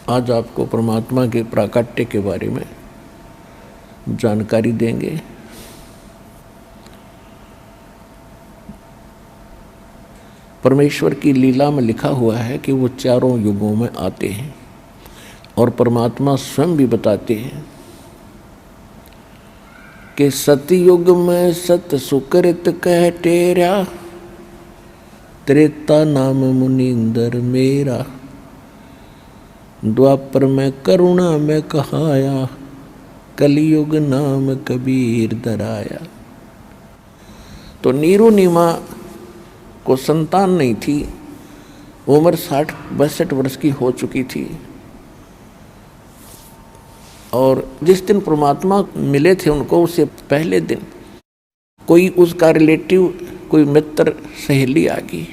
आज आपको परमात्मा के प्राकट्य के बारे में जानकारी देंगे। परमेश्वर की लीला में लिखा हुआ है कि वो चारों युगों में आते हैं और परमात्मा स्वयं भी बताते हैं कि सतयुग में सत सुकृत कह टेरा, त्रेता नाम मुनींदर मेरा, द्वापर में करुणा में कहाया, कलयुग नाम कबीर दराया। तो नीरू नीमा को संतान नहीं थी, उम्र 60-62 वर्ष की हो चुकी थी और जिस दिन परमात्मा मिले थे उनको, उससे पहले दिन कोई उसका रिलेटिव, कोई मित्र सहेली आ गई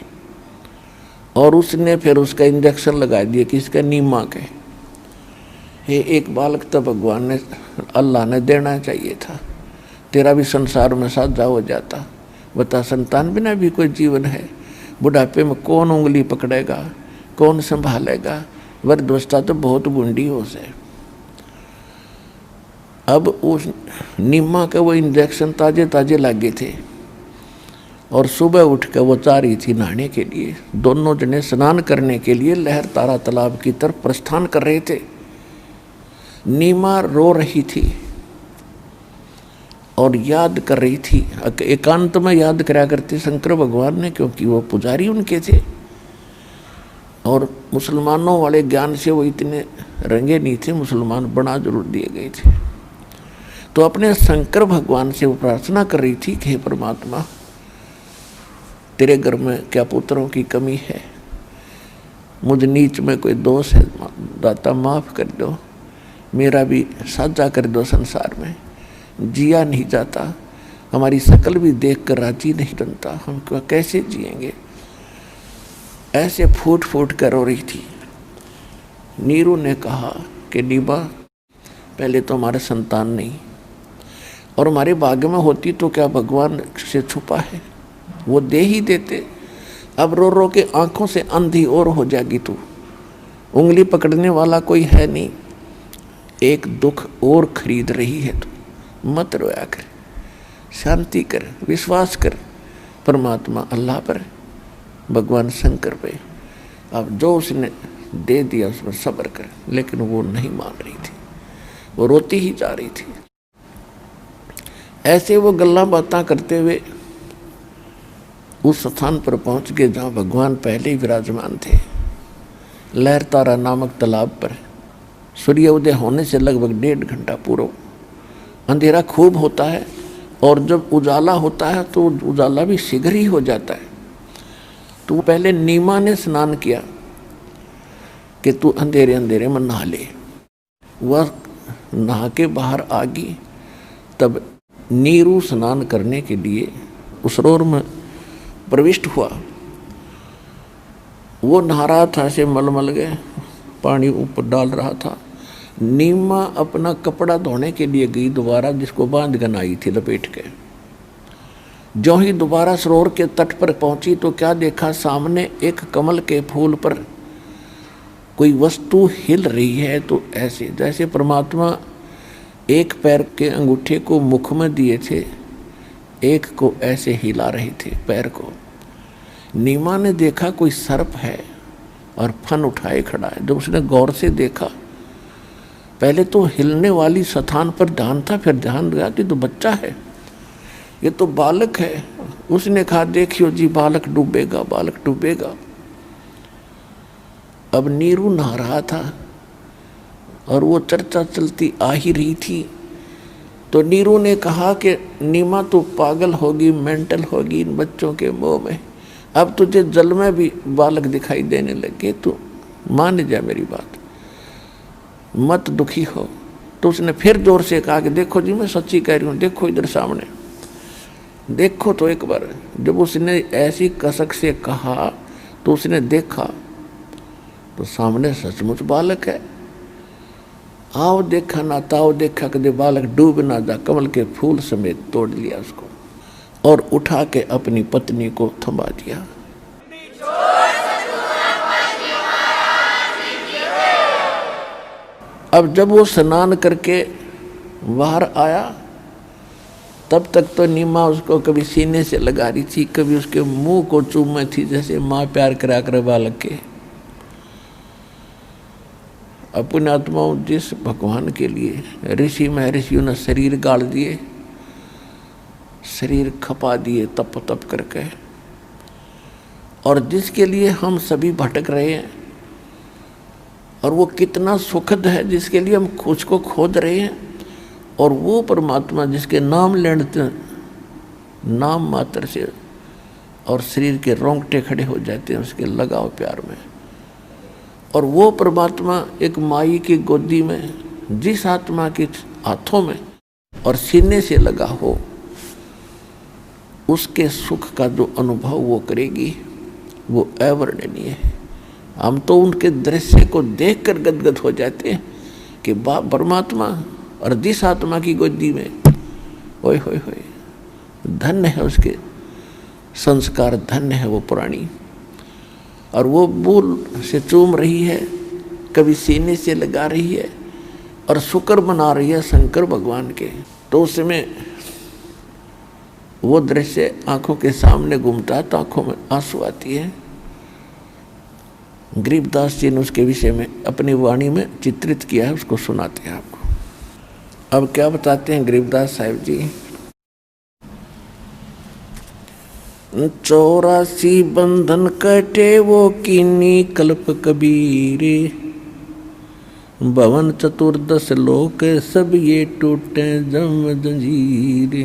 और उसने फिर उसका इंजेक्शन लगा दिया कि इसका नीमा के एक बालक तो भगवान ने, अल्लाह ने देना चाहिए था, तेरा भी संसार में साझा हो जाता। बता, संतान बिना भी कोई जीवन है? बुढ़ापे में कौन उंगली पकड़ेगा, कौन संभालेगा? वृद्धावस्था तो बहुत बूढ़ी हो से। अब उस नीमा के वो इंजेक्शन ताजे ताजे लागे थे और सुबह उठ कर वो जा रही थी नहाने के लिए। दोनों जने स्नान करने के लिए लहर तारा तालाब की तरफ प्रस्थान कर रहे थे। नीमा रो रही थी और याद कर रही थी, एकांत में याद करा करते शंकर भगवान ने, क्योंकि वो पुजारी उनके थे और मुसलमानों वाले ज्ञान से वो इतने रंगे नहीं थे, मुसलमान बना जरूर दिए गए थे। तो अपने शंकर भगवान से वो प्रार्थना कर रही थी कि हे परमात्मा, तेरे घर में क्या पुत्रों की कमी है? मुझ नीच में कोई दोष है, दाता माफ कर दो, मेरा भी साझा कर दो संसार में। जिया नहीं जाता, हमारी शकल भी देख कर राजी नहीं बनता, हम कैसे जिएंगे? ऐसे फूट फूट कर रो रही थी। नीरू ने कहा कि नीबा, पहले तो हमारे संतान नहीं, और हमारे भाग्य में होती तो क्या भगवान से छुपा है? वो दे ही देते। अब रो रो के आंखों से अंधी और हो जाएगी तू, उंगली पकड़ने वाला कोई है नहीं, एक दुख और खरीद रही है तू। मत रोया कर, शांति कर, विश्वास कर परमात्मा अल्लाह पर, भगवान शंकर पे। अब जो उसने दे दिया उसमें सब्र कर। लेकिन वो नहीं मान रही थी, वो रोती ही जा रही थी। ऐसे वो गल्ला बातें करते हुए उस स्थान पर पहुंच गए जहाँ भगवान पहले ही विराजमान थे, लहर तारा नामक तालाब पर। सूर्य उदय होने से लगभग 1.5 घंटा पूर्व अंधेरा खूब होता है और जब उजाला होता है तो उजाला भी शीघ्र ही हो जाता है। तो पहले नीमा ने स्नान किया कि तू अंधेरे अंधेरे में नहा ले। वह नहा के बाहर आ गई। तब नीरू स्नान करने के लिए उस सरोवर में प्रविष्ट हुआ। वो नहा रहा था, ऐसे मलमल गए, पानी ऊपर डाल रहा था। नीमा अपना कपड़ा धोने के लिए गई दोबारा, जिसको बांध कर आई थी लपेट के। जो ही दोबारा सरोवर के तट पर पहुंची तो क्या देखा, सामने एक कमल के फूल पर कोई वस्तु हिल रही है। तो ऐसे जैसे परमात्मा एक पैर के अंगूठे को मुख में दिए थे, एक को ऐसे हिला रहे थे पैर को। नीमा ने देखा कोई सर्प है और फन उठाए खड़ा है। जब उसने गौर से देखा, पहले तो हिलने वाली स्थान पर ध्यान था, फिर ध्यान गया कि तो बच्चा है, ये तो बालक है। उसने कहा, देखियो जी, बालक डूबेगा, बालक डूबेगा। अब नीरू नहा रहा था और वो चर्चा चलती आ ही रही थी। तो नीरू ने कहा कि नीमा तो पागल होगी, मेंटल होगी इन बच्चों के मोह में। अब तुझे जल में भी बालक दिखाई देने लगे, तो मान जा मेरी बात, मत दुखी हो। तो उसने फिर जोर से कहा कि देखो जी, मैं सच्ची कह रही हूँ, देखो इधर सामने देखो तो एक बार। जब उसने ऐसी कसक से कहा तो उसने देखा तो सामने सचमुच बालक है। आओ देखा ना ताओ देखा, कदे बालक डूब ना जा, कमल के फूल समेत तोड़ लिया उसको और उठा के अपनी पत्नी को थमा दिया। अब जब वो स्नान करके बाहर आया तब तक तो नीमा उसको कभी सीने से लगा रही थी, कभी उसके मुंह को चूमे थी, जैसे माँ प्यार करा कर बालक के। अपने आत्माओं जिस भगवान के लिए ऋषि महर्षियों ने शरीर गाड़ दिए, शरीर खपा दिए तप तप करके, और जिसके लिए हम सभी भटक रहे हैं, और वो कितना सुखद है जिसके लिए हम खुद को खोद रहे हैं, और वो परमात्मा जिसके नाम लेते नाम मात्र से और शरीर के रोंगटे खड़े हो जाते हैं उसके लगाव प्यार में। और वो परमात्मा एक माई की गोदी में जिस आत्मा के हाथों में और सीने से लगा हो, उसके सुख का जो अनुभव वो करेगी वो अवर्णनीय है। हम तो उनके दृश्य को देखकर गदगद हो जाते हैं कि बाप परमात्मा और जिस आत्मा की गोदी में, ओए होए होए, धन्य है उसके संस्कार, धन्य है वो पुरानी। और वो बूल से चूम रही है, कभी सीने से लगा रही है और शुक्र मना रही है शंकर भगवान के। तो उसमें वो दृश्य आंखों के सामने घूमता है तो आंखों में आंसू आती है। गरीबदास जी ने उसके विषय में अपनी वाणी में चित्रित किया है, उसको सुनाते हैं आपको। अब क्या बताते हैं गरीबदास साहिब जी। 84 बंधन कटे वो कीनी कल्प कबीरे, भवन 14 लोक सब ये टूटे जम जंजीरे।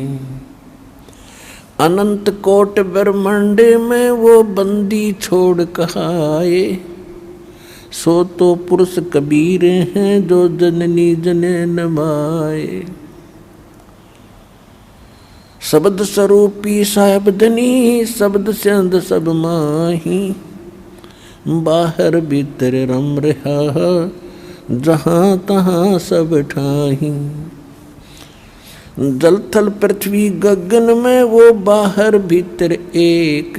अनंत कोट ब्रह्मांड में वो बंदी छोड़ कहाए, सो तो पुरुष कबीर हैं जो जननी जने नमाए। शब्द स्वरूपी साहेब धनी, शब्द से अंध सब माही, बाहर भीतर रम रहा जहाँ तहाँ सब ठाही। जल थल पृथ्वी गगन में वो बाहर भीतर एक,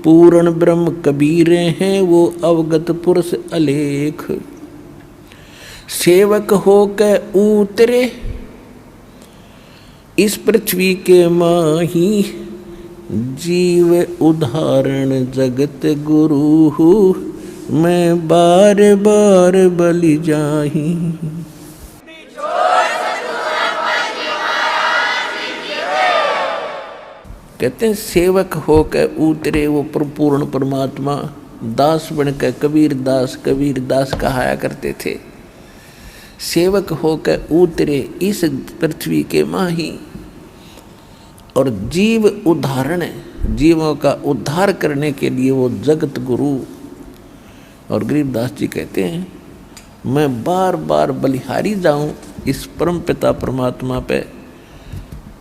पूर्ण ब्रह्म कबीर हैं वो अवगत पुरुष अलेख। सेवक हो के उतरे इस पृथ्वी के माही, जीव उदाहरण जगत गुरु, मैं बार बार बलि जाही। कहते हैं सेवक होकर उतरे वो पूर्ण परमात्मा, दास बनकर कबीर दास कहाया करते थे। सेवक होकर उतरे इस पृथ्वी के माही, और जीव उद्धारण, जीवों का उद्धार करने के लिए वो जगत गुरु। और गरीबदास जी कहते हैं मैं बार बार बलिहारी जाऊं इस परम पिता परमात्मा पे,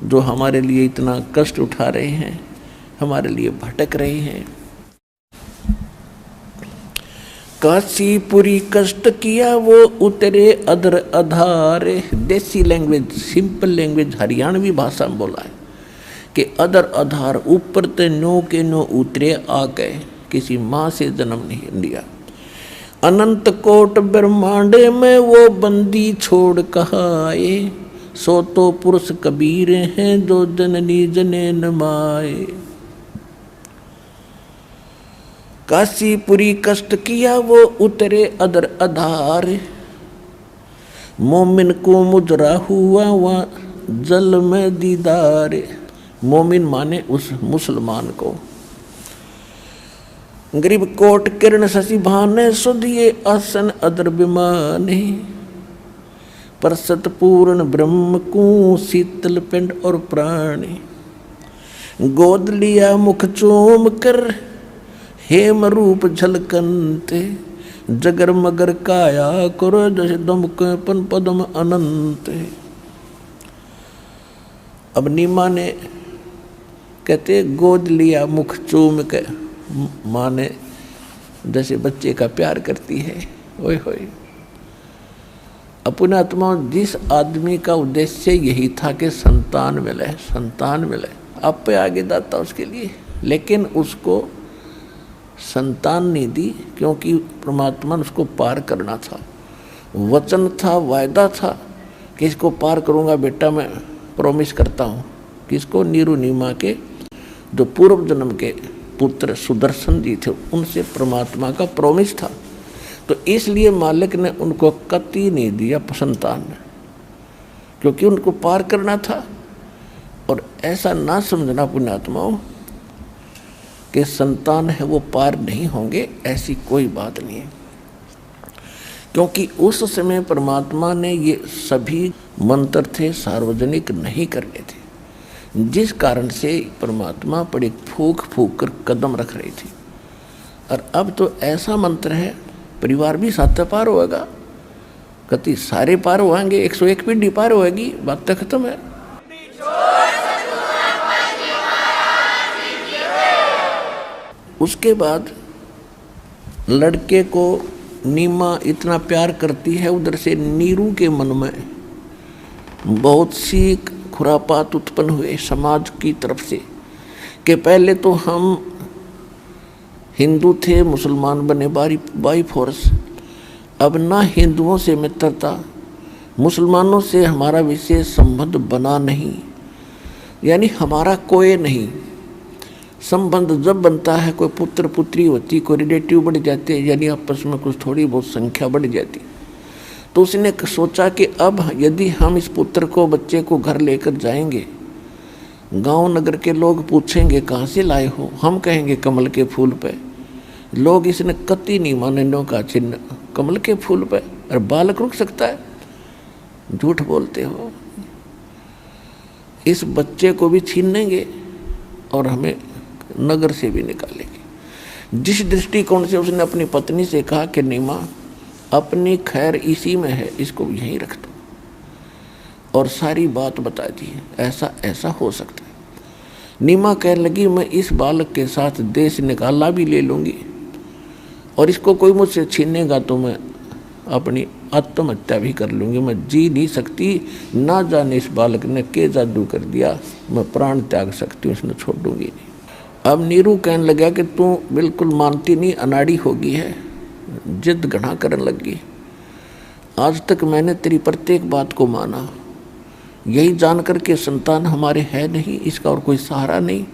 जो हमारे लिए इतना कष्ट उठा रहे हैं, हमारे लिए भटक रहे हैं। काशीपुरी कष्ट किया वो उतरे अधर अधारे। देसी लैंग्वेज, सिंपल लैंग्वेज, हरियाणवी भाषा में बोला है कि अधर अधार, ऊपर ते नो के नो उतरे आ गए, किसी माँ से जन्म नहीं लिया। अनंत कोट ब्रह्मांड में वो बंदी छोड़ कहाए, सो तो पुरुष कबीर हैं जो जननी जने नमाए। काशीपुरी कष्ट किया वो उतरे अदर अधार, मोमिन को मुजरा हुआ वहाँ जल में दीदार। मोमिन माने उस मुसलमान को। गरीब कोट किरण शशि भाने, सुधिये आसन अदर विमाने। परसत पूर्ण ब्रह्म को शीतल पिंड और प्राणी, गोद लिया मुख चूम कर हेम रूप झलकंते। जगर मगर काया करो जैसे दमक पन पदम अनंत। अब नीमा ने कहते गोद लिया मुख चूम के, माँ ने जैसे बच्चे का प्यार करती है, ओए होए। अपने आत्मा जिस आदमी का उद्देश्य यही था कि संतान मिले, संतान मिले, आप पे आगे दाता उसके लिए, लेकिन उसको संतान नहीं दी क्योंकि परमात्मा ने उसको पार करना था। वचन था, वायदा था कि इसको पार करूंगा बेटा, मैं प्रॉमिस करता हूँ। किसको? नीरू नीमा के जो पूर्व जन्म के पुत्र सुदर्शन जी थे, उनसे परमात्मा का प्रॉमिस था। तो इसलिए मालिक ने उनको कति नहीं दिया संतान, क्योंकि उनको पार करना था। और ऐसा ना समझना पुण्यात्माओं कि संतान है वो पार नहीं होंगे, ऐसी कोई बात नहीं है। क्योंकि उस समय परमात्मा ने ये सभी मंत्र थे सार्वजनिक नहीं करने थे, जिस कारण से परमात्मा पर एक फूक फूक कर कदम रख रही थी। और अब तो ऐसा मंत्र है, परिवार भी साथ पार होगा, कति सारे पार होंगे, 101 पीढ़ी पार होगी, बात तो खत्म है। उसके बाद लड़के को नीमा इतना प्यार करती है, उधर से नीरू के मन में बहुत सी खुरापात उत्पन्न हुए समाज की तरफ से कि पहले तो हम हिंदू थे, मुसलमान बने बाई फोर्स। अब ना हिंदुओं से मित्रता, मुसलमानों से हमारा विशेष संबंध बना नहीं, यानी हमारा कोई नहीं संबंध। जब बनता है कोई पुत्र पुत्री होती, कोई रिलेटिव बढ़ जाते, यानी आपस में कुछ थोड़ी बहुत संख्या बढ़ जाती, तो उसने सोचा कि अब यदि हम इस पुत्र को, बच्चे को घर लेकर जाएंगे, गांव नगर के लोग पूछेंगे कहाँ से लाए हो, हम कहेंगे कमल के फूल पे। लोग इसने कति नहीं मानने का चिन्ह, कमल के फूल पे, और बालक रुक सकता है? झूठ बोलते हो। इस बच्चे को भी छीन लेंगे और हमें नगर से भी निकालेंगे। जिस दृष्टिकोण से उसने अपनी पत्नी से कहा कि नीमा अपनी खैर इसी में है, इसको यहीं रख दो, और सारी बात बता दी, ऐसा ऐसा हो सकता है। नीमा कहने लगी मैं इस बालक के साथ देश निकाला भी ले लूँगी, और इसको कोई मुझसे छीनेगा तो मैं अपनी आत्महत्या भी कर लूँगी, मैं जी नहीं सकती। ना जाने इस बालक ने क्या जादू कर दिया, मैं प्राण त्याग सकती हूँ, उसने छोड़ दूँगी नहीं। अब नीरू कहने लगा कि तू बिल्कुल मानती नहीं, अनाड़ी होगी है, जिद घना करने लगी। आज तक मैंने तेरी प्रत्येक बात को माना, यही जानकर के संतान हमारे है नहीं, इसका और कोई सहारा नहीं,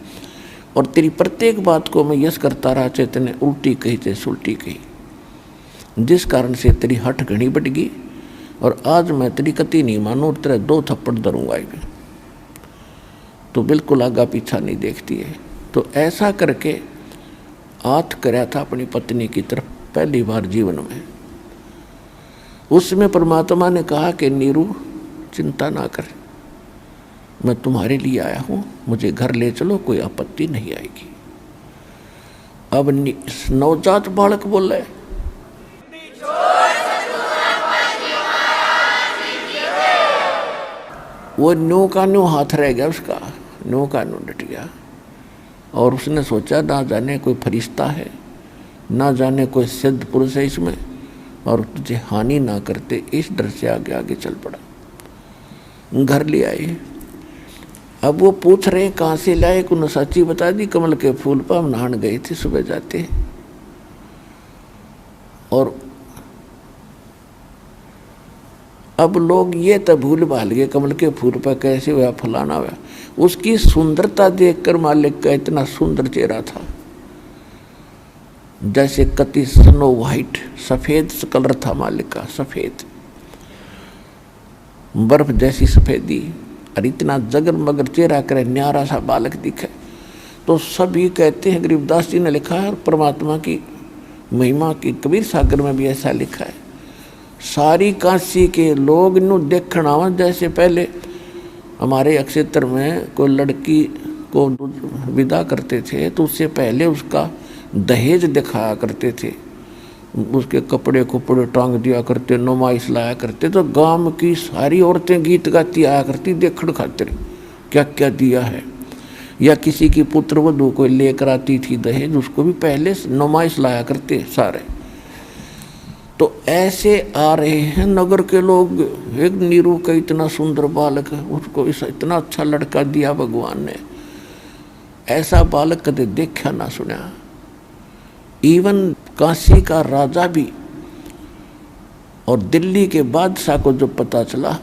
और तेरी प्रत्येक बात को मैं यस करता रहा, चेतने उल्टी कही चे सुलटी कही, जिस कारण से तेरी हठ घनी बढ़ गई। और आज मैं तेरी कति नहीं मानू, तेरे 2 थप्पड़ दरूंगा। तो बिल्कुल आगा पीछा नहीं देखती है। तो ऐसा करके हाथ कराया था अपनी पत्नी की तरफ पहली बार जीवन में। उसमें परमात्मा ने कहा कि नीरू चिंता ना कर, मैं तुम्हारे लिए आया हूँ, मुझे घर ले चलो, कोई आपत्ति नहीं आएगी। अब नवजात बालक बोल रहे, वो न्यू का न्यू हाथ रह गया उसका, न्यू का न्यू डट गया। और उसने सोचा ना जाने कोई फरिश्ता है, ना जाने कोई सिद्ध पुरुष है इसमें, और तुझे हानि ना करते, इस डर से आगे आगे चल पड़ा। घर ले आए। अब वो पूछ रहे कहाँ से लाए, को सच्ची बता दी, कमल के फूल पर हम नहान गए थे सुबह जाते। और अब लोग ये तो भूल भाल गए कमल के फूल पर कैसे हुआ, फलाना हुआ। उसकी सुंदरता देखकर मालिक का इतना सुंदर चेहरा था, जैसे कति स्नो वाइट, सफेद कलर था मालिक का, सफेद बर्फ जैसी सफेदी, और इतना जगमगर चेहरा करे, न्यारा सा बालक दिखे। तो सभी कहते हैं, गरीबदास जी ने लिखा है, और परमात्मा की महिमा की कबीर सागर में भी ऐसा लिखा है, सारी काशी के लोग इन्हों देखना आवा। जैसे पहले हमारे अक्षेत्र में कोई लड़की को विदा करते थे तो उससे पहले उसका दहेज दिखाया करते थे, उसके कपड़े कुपड़े टांग दिया करते, नुमाइश लाया करते। तो गांव की सारी औरतें गीत गाती आया करती देखड़ खातिर क्या क्या दिया है। या किसी की पुत्र वधू कोई लेकर आती थी दहेज, उसको भी पहले नुमाइश लाया करते सारे। तो ऐसे आ रहे हैं नगर के लोग, एक नीरू का इतना सुंदर बालक है, उसको इतना अच्छा लड़का दिया भगवान ने, ऐसा बालक कदे देखा ना सुना। इवन काशी का राजा भी और दिल्ली के बादशाह को जब पता चला,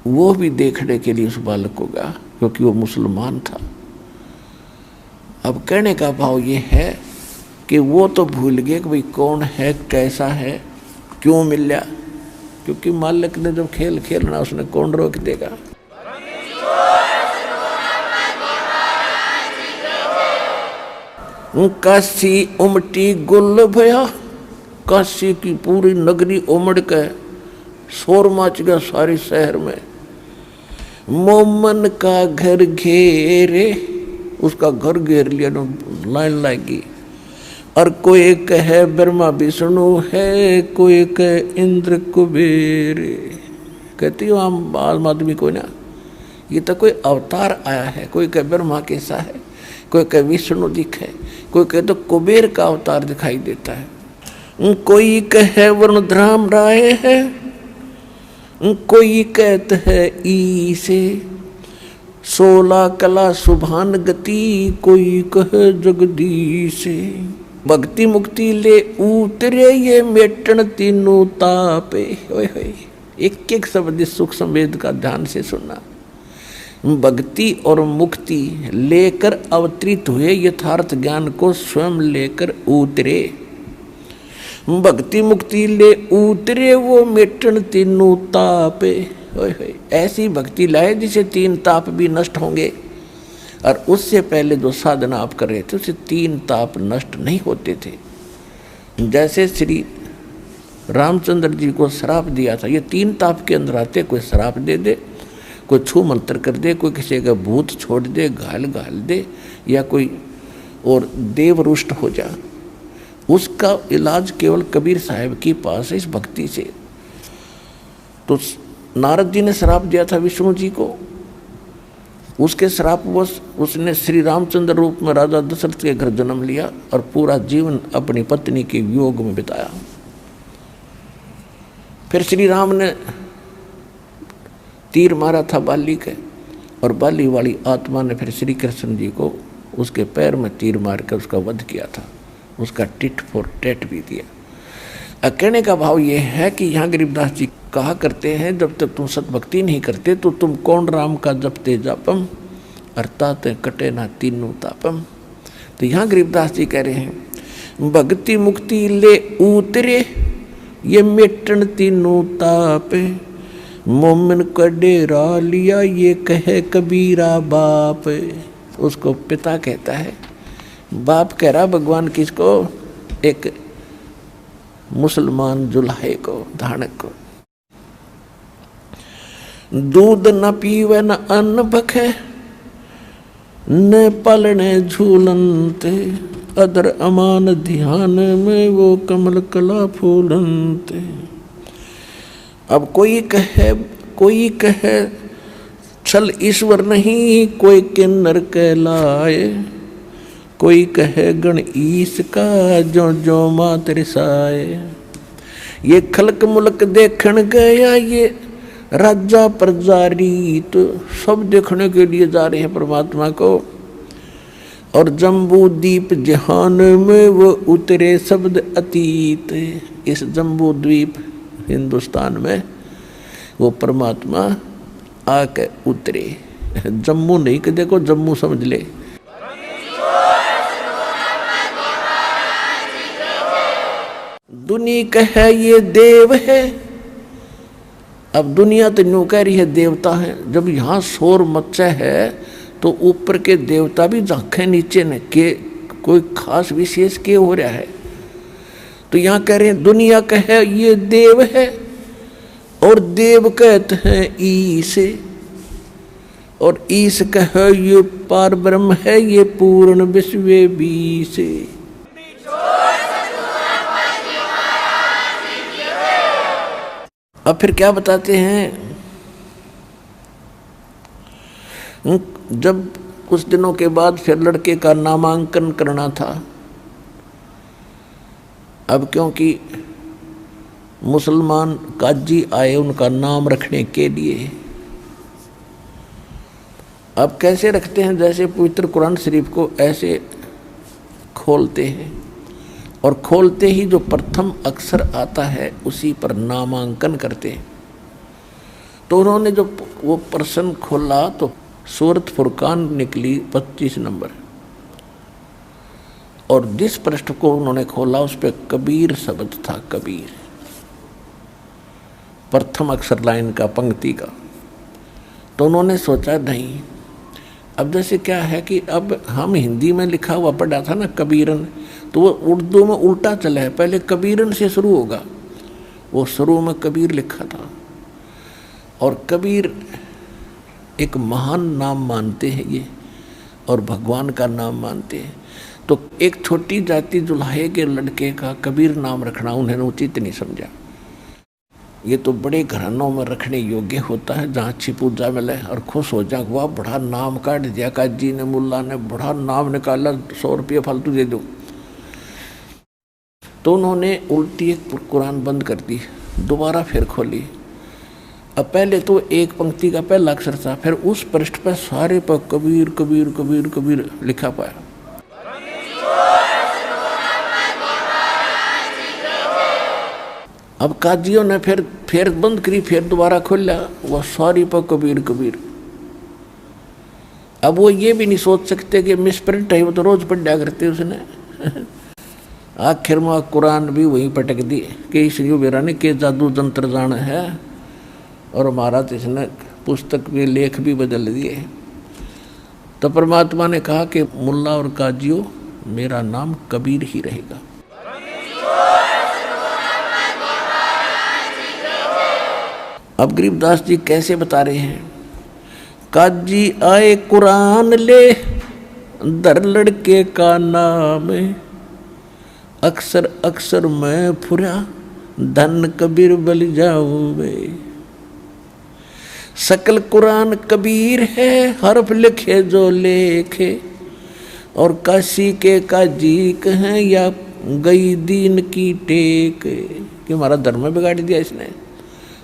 वो भी देखने के लिए उस बालक को गया, क्योंकि वो मुसलमान था। अब कहने का भाव ये है कि वो तो भूल गए कि भाई कौन है, कैसा है, क्यों मिला, क्योंकि मालिक ने जब खेल खेलना उसने कौन रोक देगा। काशी उमटी गुल भया, काशी की पूरी नगरी उमड़ के शोर मच गया सारे शहर में। मोमन का घर घेरे, उसका घर घेर लिया, लाइन लगी। और कोई कहे ब्रह्मा विष्णु है, कोई कहे इंद्र कुबेर। कहती हो आम आदमी कोई ना, ये तो कोई अवतार आया है। कोई कहे ब्रह्मा कैसा है, कोई कहे विष्णु दिखे, कोई कहे तो कुबेर का अवतार दिखाई देता है। कोई कहे वरुणधराम राय है, कोई कहते है ईसे। 16 कला सुभान गति, कोई कहे जगदीश। भक्ति मुक्ति ले उतरे ये मेटन तीनों तापे। एक एक शब्द सुख संवेद का ध्यान से सुनना। भक्ति और मुक्ति लेकर अवतरित हुए, यथार्थ ज्ञान को स्वयं लेकर उतरे। भक्ति मुक्ति ले उतरे वो मेटन तीनों तापे। ऐसी भक्ति लाए जिसे 3 ताप भी नष्ट होंगे। और उससे पहले जो साधना आप कर रहे थे उससे 3 ताप नष्ट नहीं होते थे। जैसे श्री रामचंद्र जी को श्राप दिया था, ये 3 ताप के अंदर आते। कोई श्राप दे दे, कोई छू मंत्र कर दे, कोई किसी का भूत छोड़ दे, घायल दे, या कोई और देव रुष्ट हो जा। उसका इलाज केवल कबीर साहब के पास है, इस भक्ति से। तो नारद जी ने श्राप दिया था विष्णु जी को, उसके श्रापवश उसने श्री रामचंद्र रूप में राजा दशरथ के घर जन्म लिया और पूरा जीवन अपनी पत्नी के वियोग में बिताया। फिर श्री राम ने तीर मारा था बाली के, और बाली वाली आत्मा ने फिर श्री कृष्ण जी को उसके पैर में तीर मार कर उसका वध किया था, उसका टिट फॉर टेट भी दिया। कहने का भाव ये है कि यहाँ गरीबदास जी कहा करते हैं, जब तक तुम सतभक्ति नहीं करते तो तुम कौन राम का जपते जापम, अर्थात कटे ना तीनों तापम। तो यहाँ गरीबदास जी कह रहे हैं भक्ति मुक्ति ले उतरे ये मेटन तीनों तापे। मोमिन का डेरा लिया ये कहे कबीरा बाप। उसको पिता कहता है, बाप कह रहा भगवान किसको, एक मुसलमान जुल्हे को, धानक को। दूध न पीवे न अन्न भखे, न पलने झूलनते। अदर अमान ध्यान में वो कमल कला फूलनते। अब कोई कहे छल ईश्वर नहीं, कोई किन्नर कहलाए। कोई कहे गण ईश का जो जो मात रिसाए। ये खलक मुलक देखण गया ये राजा प्रजा रीत। सब देखने के लिए जा रहे हैं परमात्मा को। और जम्बू द्वीप जहान में वो उतरे शब्द अतीत। इस जम्बू द्वीप हिंदुस्तान में वो परमात्मा आके उतरे। जम्मू नहीं कि देखो जम्मू समझ ले। दुनिया कहे ये देव है। अब दुनिया तो न्यू कह रही है देवता है। जब यहाँ शोर मचा है तो ऊपर के देवता भी झांके नीचे न के कोई खास विशेष के हो रहा है। तो यहाँ कह रहे हैं दुनिया कहे ये देव है और देव कहते हैं ईसे। और ईस कहे ये पार ब्रह्म है ये पूर्ण विश्व बीसे। अब फिर क्या बताते हैं, जब कुछ दिनों के बाद फिर लड़के का नामांकन करना था। अब क्योंकि मुसलमान काजी आए उनका नाम रखने के लिए। अब कैसे रखते हैं, जैसे पवित्र कुरान शरीफ को ऐसे खोलते हैं, और खोलते ही जो प्रथम अक्षर आता है उसी पर नामांकन करते हैं। तो उन्होंने जो वो प्रश्न खोला तो सूरत फुरकान निकली 25 नंबर, और जिस पृष्ठ को उन्होंने खोला उस पर कबीर शब्द था, कबीर, प्रथम अक्षर लाइन का, पंक्ति का। तो उन्होंने सोचा नहीं, अब जैसे क्या है कि अब हम हिंदी में लिखा हुआ पढ़ा था ना कबीरन, तो वो उर्दू में उल्टा चला है, पहले कबीरन से शुरू होगा। वो शुरू में कबीर लिखा था, और कबीर एक महान नाम मानते हैं ये, और भगवान का नाम मानते हैं। तो एक छोटी जाति जुल्हे के लड़के का कबीर नाम रखना उन्होंने उचित नहीं समझा। ये तो बड़े घरानों में रखने योग्य होता है, जहाँ अच्छी पूजा मिले और खुश हो जाए, वाह बड़ा नाम काट दिया काजी ने, मुल्ला ने बड़ा नाम निकाला, 100 रुपये फालतू दे दो। तो उन्होंने उल्टी एक कुरान बंद कर दी, दोबारा फिर खोली। अब पहले तो एक पंक्ति का पहला अक्षर था, फिर उस पृष्ठ पर सारे पर कबीर कबीर कबीर कबीर लिखा पाया। अब काजियों ने फिर बंद करी, फिर दोबारा खोला, वह सारी पर कबीर कबीर। अब वो ये भी नहीं सोच सकते कि मिसप्रिंट है, वो तो रोज पढ़ा करते उसने। आखिर में कुरान भी वहीं पटक दी कि इस युवेरा ने के जादू जंत्र जाना है, और हमारा तो इसने पुस्तक में लेख भी बदल दिए। तो परमात्मा ने कहा कि मुल्ला और काजियों, मेरा नाम कबीर ही रहेगा। अब गरीबदास जी कैसे बता रहे हैं, काजी आए कुरान ले, दर लड़के का नाम, अक्सर अक्सर मैं फुरा, धन कबीर बल जाऊवे। सकल कुरान कबीर है, हरफ लिखे जो लेखे, और काशी के काजी कहें या गई दीन की टेक। कि हमारा धर्म बिगाड़ दिया इसने,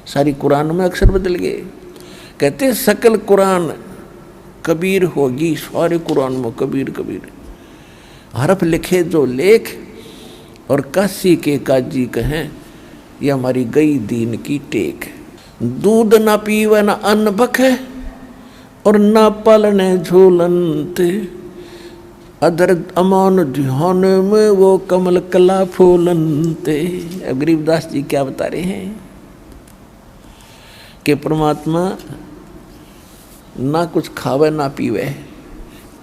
सारी कुरान में अक्षर बदल गए। कहते सकल कुरान कबीर होगी, सारे कुरान में कबीर कबीर, हरफ लिखे जो लेख, और काशी के काजी कहें ये हमारी गई दीन की टेक। दूध ना पीवे ना अन्न बखे, और ना पालने झूलनते, अदर अमान ध्यान में वो कमल कला फूलनते। अब गरीबदास जी क्या बता रहे हैं कि परमात्मा ना कुछ खावे ना पीवे,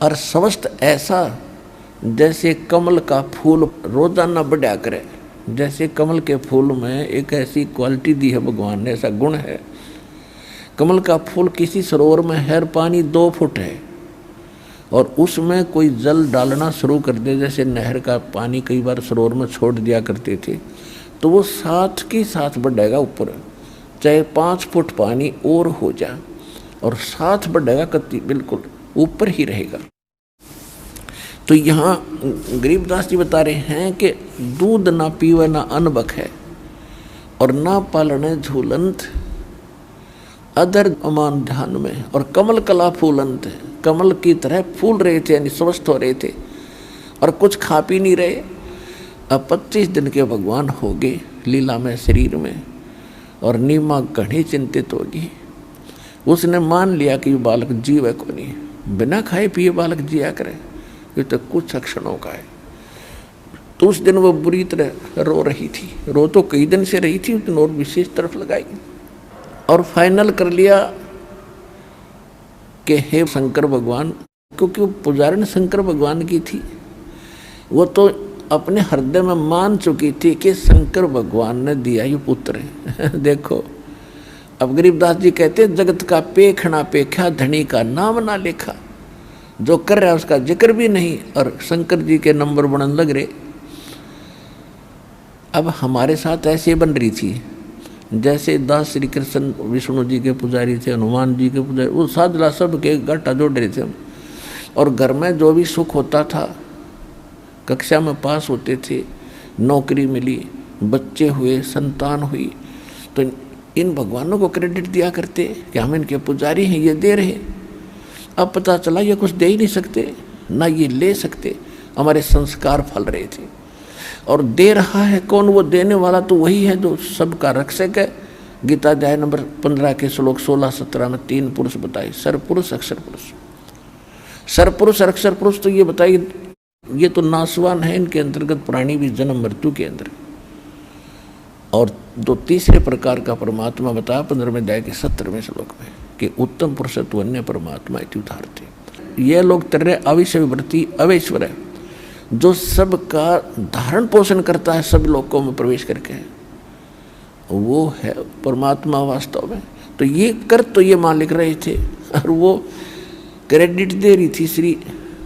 और स्वस्थ ऐसा जैसे कमल का फूल रोजाना बढ़ा करे। जैसे कमल के फूल में एक ऐसी क्वालिटी दी है भगवान ने, ऐसा गुण है। कमल का फूल किसी सरोवर में है, पानी 2 फुट है, और उसमें कोई जल डालना शुरू कर दे, जैसे नहर का पानी कई बार सरोवर में छोड़ दिया करते थे, तो वो साथ के साथ बढ़ेगा ऊपर, चाहे 5 फुट पानी और हो जाए, और साथ बढ़ेगा, कत्ती बिल्कुल ऊपर ही रहेगा। तो यहाँ गरीबदास जी बता रहे हैं कि दूध ना पीवे ना अन्न बखे, और ना पालने झूलंत, अदर अमान ध्यान में, और कमल कला फूलंत, कमल की तरह फूल रहे थे, यानी स्वस्थ हो रहे थे, और कुछ खा पी नहीं रहे। अब 25 दिन के भगवान हो गए लीला में, शरीर में, और नीमा घनी चिंतित होगी। उसने मान लिया कि ये बालक जीव है को नहीं, बिना खाए पिए बालक जिया करे, ये तो कुछ क्षणों का है। तो उस दिन वो बुरी तरह रो रही थी, रो तो कई दिन से रही थी, उस दिन और विशेष तरफ लगाई, और फाइनल कर लिया कि हे शंकर भगवान, क्योंकि वो पुजारिन शंकर भगवान की थी, वो तो अपने हृदय में मान चुकी थी कि शंकर भगवान ने दिया ये पुत्र है। देखो अब गरीबदास जी कहते जगत का पेखना पेखा, धनी का नाम ना लेखा। जो कर रहा है उसका जिक्र भी नहीं, और शंकर जी के नंबर बनने लग रहे। अब हमारे साथ ऐसे बन रही थी जैसे दास श्री कृष्ण विष्णु जी के पुजारी थे, हनुमान जी के पुजारी, वो साधला सब के घाटा जोड़ रहे थे हम। और घर में जो भी सुख होता था, कक्षा में पास होते थे, नौकरी मिली, बच्चे हुए, संतान हुई, तो इन भगवानों को क्रेडिट दिया करते कि हम इनके पुजारी हैं, ये दे रहे। अब पता चला ये कुछ दे ही नहीं सकते, ना ये ले सकते, हमारे संस्कार फल रहे थे। और दे रहा है कौन? वो देने वाला तो वही है जो सबका रक्षक है। गीता अध्याय नंबर 15 के श्लोक 16-17 में 3 पुरुष बताए, सरपुरुष, अक्षर पुरुष। सरपुरुष और अक्षर पुरुष तो ये बताइए, ये तो नासवान है, इनके अंतर्गत प्राणी भी जन्म मृत्यु के अंदर। और दो तीसरे प्रकार का परमात्मा बताया 15वें अध्याय के 17वें श्लोक में कि उत्तम पुरुषत्व अन्य परमात्मा इति उदाहरते। ये लोग तरह अविषयवर्ती अवेश्वर है, जो सबका धारण पोषण करता है सब लोकों में प्रवेश करके, वो है परमात्मा वास्तव में। तो ये कर तो ये मालिक रहे थे, और वो क्रेडिट दे रही थी श्री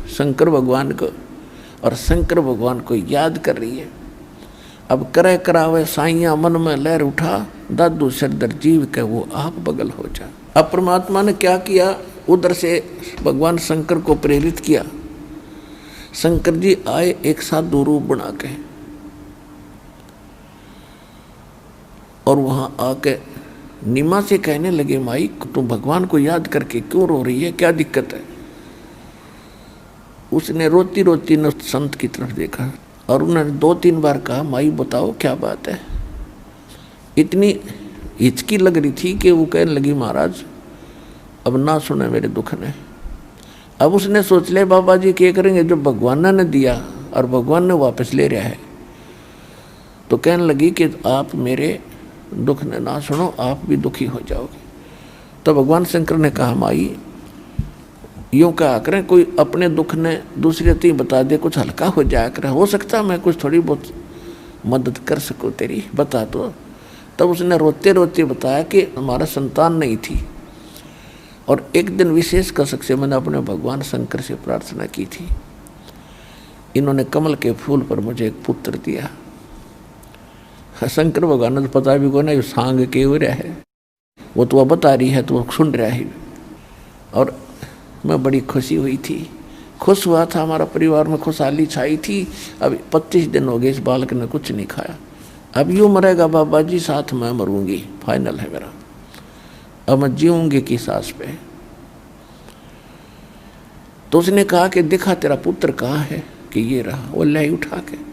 शंकर भगवान को, और शंकर भगवान को याद कर रही है। अब करे करावे साइया मन में लहर उठा, दादू सरदर जीव के वो आप बगल हो जा। अब परमात्मा ने क्या किया, उधर से भगवान शंकर को प्रेरित किया। शंकर जी आए एक साधु रूप बना के, और वहां आके नीमा से कहने लगे, माई तुम भगवान को याद करके क्यों रो रही है, क्या दिक्कत है? उसने रोती रोती न संत की तरफ देखा और उन्होंने 2-3 बार कहा, माई बताओ क्या बात है। इतनी हिचकी लग रही थी कि वो कहने लगी, महाराज अब ना सुने मेरे दुख ने। अब उसने सोच लिया बाबा जी क्या करेंगे, जो भगवान ने दिया और भगवान ने वापस ले रहा है। तो कहने लगी कि आप मेरे दुख ने ना सुनो, आप भी दुखी हो जाओगे। तो भगवान शंकर ने कहा, माई यूँ कहा करें, कोई अपने दुख ने दूसरे तीन बता दे, कुछ हल्का हो जाया करे। हो सकता मैं कुछ थोड़ी बहुत मदद कर सकूँ तेरी, बता दो। तब उसने रोते रोते बताया कि हमारा संतान नहीं थी, और एक दिन विशेष कसक से मैंने अपने भगवान शंकर से प्रार्थना की थी, इन्होंने कमल के फूल पर मुझे एक पुत्र दिया। शंकर भगवान ने तो पता भी को ना सांग के हो रहा है, वो तो वह बता रही है तो वो सुन रहा है। और मैं बड़ी खुशी हुई थी, खुश हुआ था, हमारा परिवार में खुशहाली छाई थी। अब 25 दिन हो गए इस बालक ने कुछ नहीं खाया। अब यूँ मरेगा बाबा जी, साथ में मरूंगी, फाइनल है मेरा। अब मैं जीऊंगी की सांस पे। तो उसने कहा कि दिखा तेरा पुत्र कहाँ है, कि ये रहा। वो ले उठा के,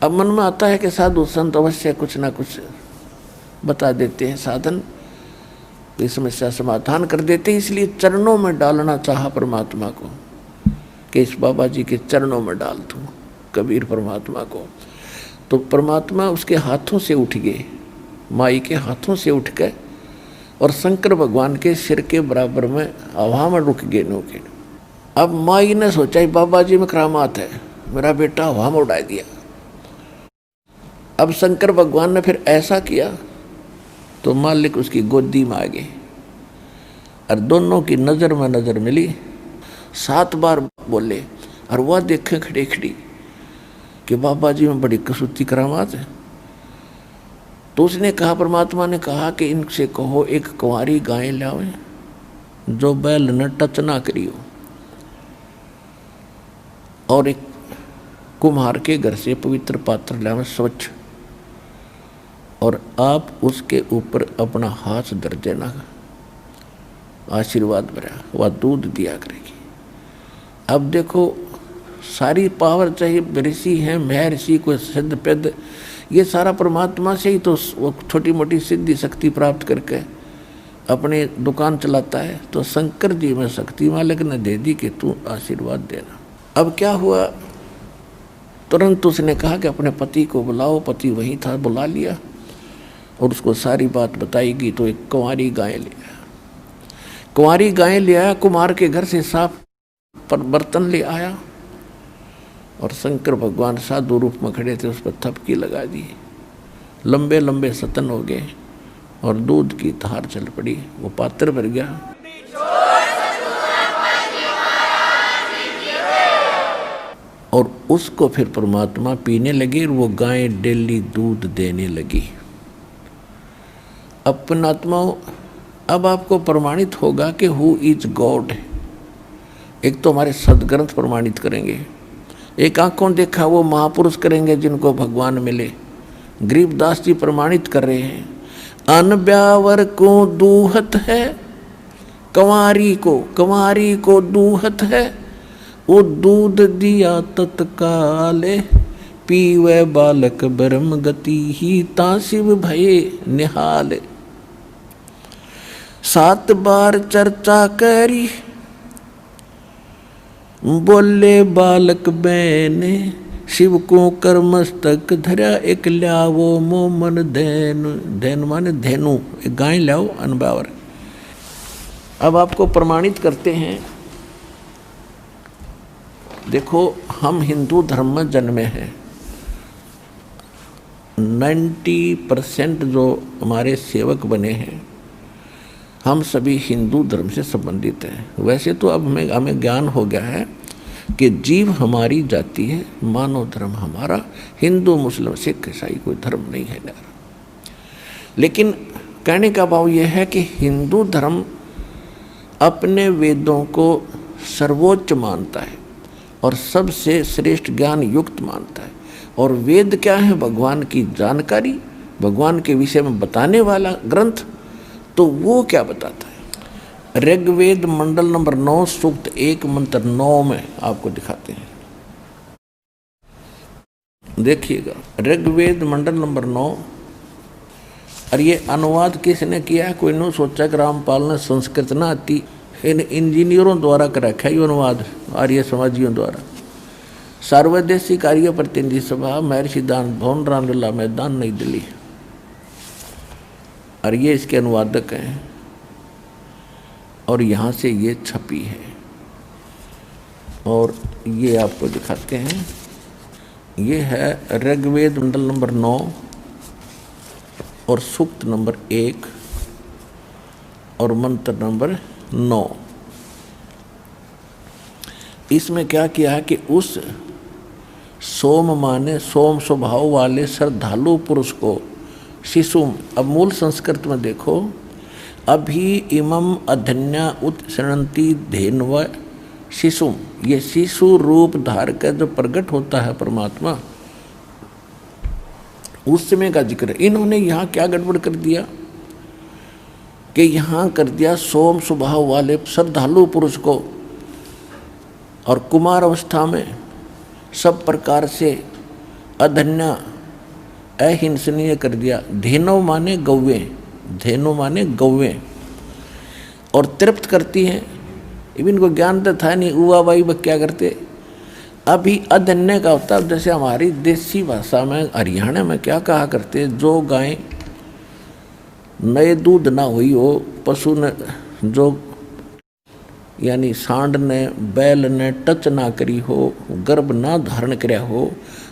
अब मन में आता है कि साधु संत अवश्य कुछ ना कुछ बता देते हैं, साधन इस समस्या समाधान कर देते, इसलिए चरणों में डालना चाहा परमात्मा को, कि इस बाबा जी के चरणों में डाल दूं कबीर परमात्मा को। तो परमात्मा उसके हाथों से उठ गए, माई के हाथों से उठ गए, और शंकर भगवान के सिर के बराबर में हवा में रुक गए नौके। अब माई ने सोचा बाबा जी में करामात है, मेरा बेटा हवा में उड़ा दिया। अब शंकर भगवान ने फिर ऐसा किया तो मालिक उसकी गोदी में आ गए, और दोनों की नज़र में नज़र मिली। 7 बार बोले, और वह देखे खड़ी खड़ी कि बाबा जी में बड़ी कसूती करामात है। तो उसने कहा, परमात्मा ने कहा कि इनसे कहो एक कुंवारी गाय लावे जो बैल न टच ना करियो, और एक कुम्हार के घर से पवित्र पात्र लावे स्वच्छ, और आप उसके ऊपर अपना हाथ धर देना, आशीर्वाद भरा, वह दूध दिया करेगी। अब देखो सारी पावर चाहिए, ऋषि हैं, महर्षि, कोई सिद्ध पेद, ये सारा परमात्मा से ही तो वो छोटी मोटी सिद्धि शक्ति प्राप्त करके अपने दुकान चलाता है। तो शंकर जी में शक्ति मालिक ने दे दी कि तू आशीर्वाद देना। अब क्या हुआ, तुरंत उसने कहा कि अपने पति को बुलाओ। पति वहीं था, बुला लिया और उसको सारी बात बताएगी। तो एक कुंवारी गाय ले आया, कुंवारी गाय ले आया, कुमार के घर से साफ पर बर्तन ले आया, और शंकर भगवान साधु रूप में खड़े थे, उस पर थपकी लगा दी। लंबे लंबे सतन हो गए और दूध की धार चल पड़ी, वो पात्र भर गया। और उसको फिर परमात्मा पीने लगे, और वो गाय डेली दूध देने लगी। अपन आत्माओं, अब आपको प्रमाणित होगा कि हु इज गॉड। एक तो हमारे सदग्रंथ प्रमाणित करेंगे, एक आंखों देखा वो महापुरुष करेंगे जिनको भगवान मिले। गरीबदास जी प्रमाणित कर रहे हैं, अन ब्यावर को दूहत है, कंवारी को दूहत है, वो दूध दिया तत्काले, पीवे बालक ब्रह्म गति ही ताशिव भये निहाल। 7 बार चर्चा करी बोले बालक बैने, शिव को कर मस्तक धरा एक ल्यावो मो मन धैनु। धैनु माने धेनु, एक गाय लाओ अनबावर। अब आपको प्रमाणित करते हैं। देखो हम हिंदू धर्म में जन्मे हैं। 90% जो हमारे सेवक बने हैं हम सभी हिंदू धर्म से संबंधित हैं। वैसे तो अब हमें ज्ञान हो गया है कि जीव हमारी जाति है, मानव धर्म हमारा, हिंदू मुस्लिम सिख ईसाई कोई धर्म नहीं है यार। लेकिन कहने का भाव यह है कि हिंदू धर्म अपने वेदों को सर्वोच्च मानता है और सबसे श्रेष्ठ ज्ञान युक्त मानता है। और वेद क्या है? भगवान की जानकारी, भगवान के विषय में बताने वाला ग्रंथ। तो वो क्या बताता है? ऋग्वेद मंडल नंबर 9 सूक्त 1 मंत्र 9 में आपको दिखाते हैं। देखिएगा ऋग्वेद मंडल नंबर 9। और ये अनुवाद किसने किया है? कोई नहीं सोचा कि रामपाल ने संस्कृत ना आती, इन इंजीनियरों द्वारा कर रखा है ये अनुवाद, आर्य समाजियों द्वारा। सार्वदेशिक आर्य प्रतिनिधि सभा, महर्षि दान भवन, रामलीला मैदान, नई दिल्ली। और ये इसके अनुवादक हैं और यहाँ से ये छपी है। और ये आपको दिखाते हैं। ये है ऋग्वेद मंडल नंबर 9 और सूक्त नंबर 1 और मंत्र नंबर 9। इसमें क्या किया है कि उस सोम माने सोम स्वभाव वाले श्रद्धालु पुरुष को शिशुम, अब मूल संस्कृत में देखो, अभी इमम अधन्या उत्सृणंती धेन्व शिशुम, ये शिशु रूप धार कर जो प्रकट होता है परमात्मा, उस समय का जिक्र। इन्होंने यहाँ क्या गड़बड़ कर दिया कि यहाँ कर दिया सोम स्वभाव वाले श्रद्धालु पुरुष को, और कुमार अवस्था में सब प्रकार से अधन्या अहिंसनीय कर दिया। धेनु माने गौवे, धेनु माने गौवे, और तृप्त करती हैं। इनको ज्ञान तो था नहीं, उवा बाई वह क्या करते। अभी अधन्य का होता है, जैसे हमारी देसी भाषा में हरियाणा में क्या कहा करते, जो गाय नए दूध ना हुई हो, पशु ने जो यानी सांड ने बैल ने टच ना करी हो, गर्भ ना धारण कराया हो,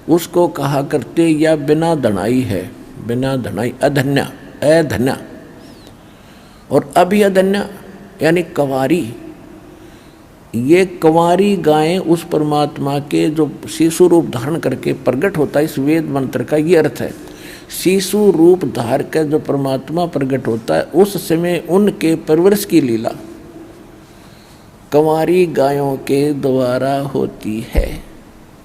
उसको कहा करते या बिना धनाई है, बिना धनाई अधन्या, अधन्या। और अभी अधन्या यानी कंवारी। ये कंवारी गायें उस परमात्मा के जो शिशु रूप धारण करके प्रकट होता है, इस वेद मंत्र का ये अर्थ है। शिशु रूप धार कर जो परमात्मा प्रकट होता है, उस समय उनके परवरिश की लीला कंवारी गायों के द्वारा होती है।